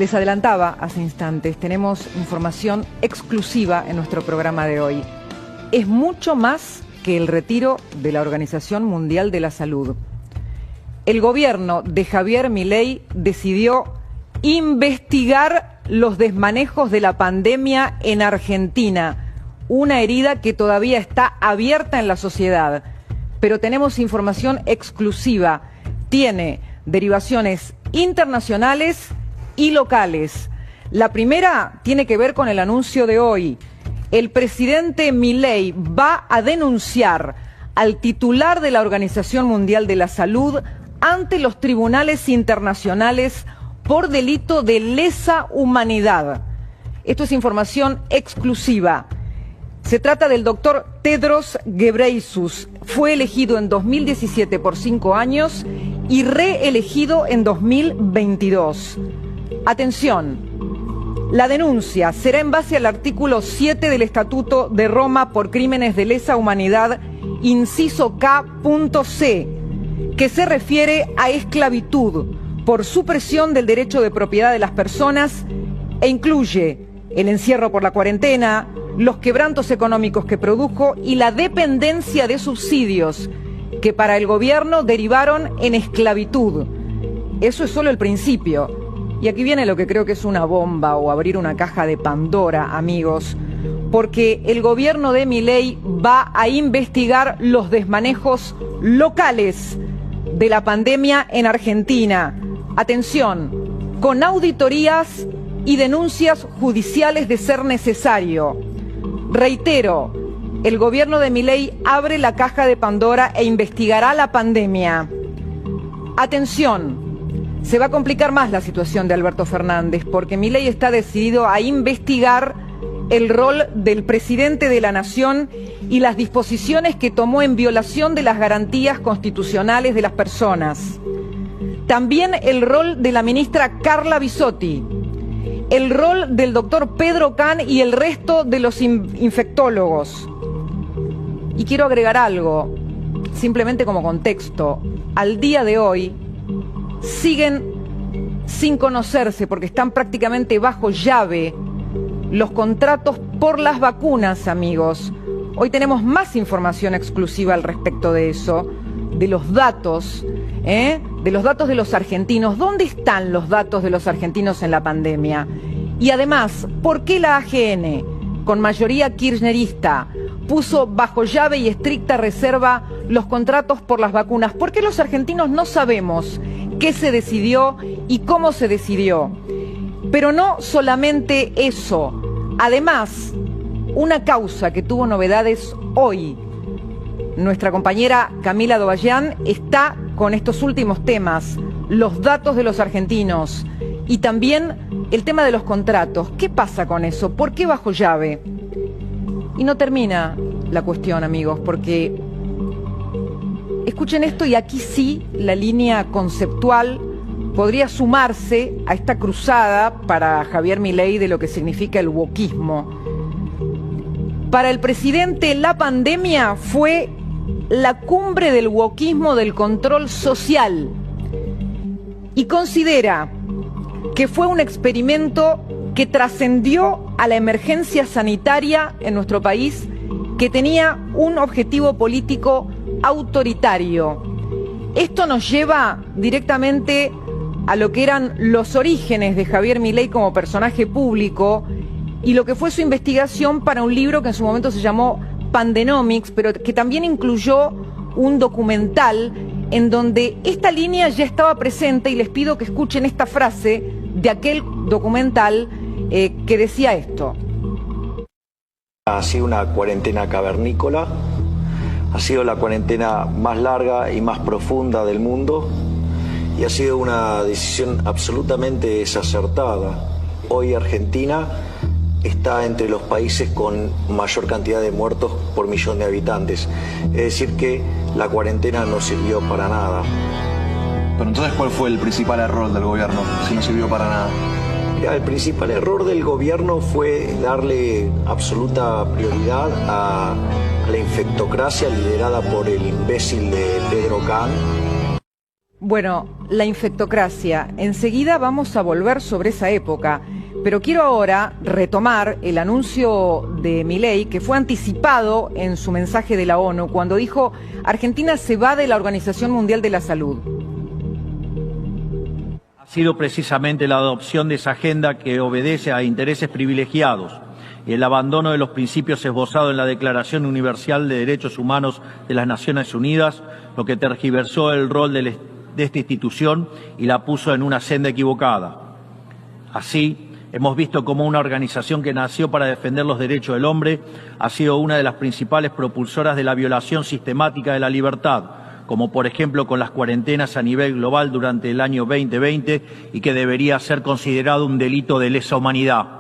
Les adelantaba hace instantes, tenemos información exclusiva en nuestro programa de hoy. Es mucho más que el retiro de la Organización Mundial de la Salud. El gobierno de Javier Milei decidió investigar los desmanejos de la pandemia en Argentina, una herida que todavía está abierta en la sociedad. Pero tenemos información exclusiva, tiene derivaciones internacionales y locales. La primera tiene que ver con el anuncio de hoy. El presidente Milei va a denunciar al titular de la Organización Mundial de la Salud ante los tribunales internacionales por delito de lesa humanidad. Esto es información exclusiva. Se trata del doctor Tedros Ghebreyesus. Fue elegido en 2017 por 5 años y reelegido en 2022. Atención, la denuncia será en base al artículo 7 del Estatuto de Roma por crímenes de lesa humanidad, inciso K.C, que se refiere a esclavitud por supresión del derecho de propiedad de las personas e incluye el encierro por la cuarentena, los quebrantos económicos que produjo y la dependencia de subsidios que para el gobierno derivaron en esclavitud. Eso es solo el principio. Y aquí viene lo que creo que es una bomba o abrir una caja de Pandora, amigos, porque el gobierno de Milei va a investigar los desmanejos locales de la pandemia en Argentina. Atención, con auditorías y denuncias judiciales de ser necesario. Reitero, el gobierno de Milei abre la caja de Pandora e investigará la pandemia. Atención, se va a complicar más la situación de Alberto Fernández porque Milei está decidido a investigar el rol del presidente de la Nación y las disposiciones que tomó en violación de las garantías constitucionales de las personas. También el rol de la ministra Carla Bisotti, el rol del doctor Pedro Can y el resto de los infectólogos. Y quiero agregar algo, simplemente como contexto. Al día de hoy siguen sin conocerse, porque están prácticamente bajo llave, los contratos por las vacunas, amigos. Hoy tenemos más información exclusiva al respecto de eso, de los datos, de los datos de los argentinos. ¿Dónde están los datos de los argentinos en la pandemia? Y además, ¿por qué la AGN, con mayoría kirchnerista, puso bajo llave y estricta reserva los contratos por las vacunas? ¿Por qué los argentinos no sabemos qué se decidió y cómo se decidió? Pero no solamente eso. Además, una causa que tuvo novedades hoy. Nuestra compañera Camila Dobayán está con estos últimos temas, los datos de los argentinos y también el tema de los contratos. ¿Qué pasa con eso? ¿Por qué bajo llave? Y no termina la cuestión, amigos, porque escuchen esto y aquí sí la línea conceptual podría sumarse a esta cruzada para Javier Milei de lo que significa el wokismo. Para el presidente, la pandemia fue la cumbre del wokismo del control social y considera que fue un experimento que trascendió a la emergencia sanitaria en nuestro país, que tenía un objetivo político autoritario. Esto nos lleva directamente a lo que eran los orígenes de Javier Milei como personaje público y lo que fue su investigación para un libro que en su momento se llamó Pandenomics, pero que también incluyó un documental en donde esta línea ya estaba presente, y les pido que escuchen esta frase de aquel documental que decía esto. Ha sido una cuarentena cavernícola, ha sido la cuarentena más larga y más profunda del mundo y ha sido una decisión absolutamente desacertada. Hoy Argentina está entre los países con mayor cantidad de muertos por millón de habitantes. Es decir que la cuarentena no sirvió para nada. Pero entonces, ¿cuál fue el principal error del gobierno si no sirvió para nada? Mira, el principal error del gobierno fue darle absoluta prioridad a la infectocracia liderada por el imbécil de Pedro Can. Bueno, la infectocracia. Enseguida vamos a volver sobre esa época, pero quiero ahora retomar el anuncio de Milei, que fue anticipado en su mensaje de la ONU, cuando dijo: Argentina se va de la Organización Mundial de la Salud. Ha sido precisamente la adopción de esa agenda que obedece a intereses privilegiados y el abandono de los principios esbozados en la Declaración Universal de Derechos Humanos de las Naciones Unidas, lo que tergiversó el rol de esta institución y la puso en una senda equivocada. Así, hemos visto cómo una organización que nació para defender los derechos del hombre ha sido una de las principales propulsoras de la violación sistemática de la libertad, como por ejemplo con las cuarentenas a nivel global durante el año 2020 y que debería ser considerado un delito de lesa humanidad.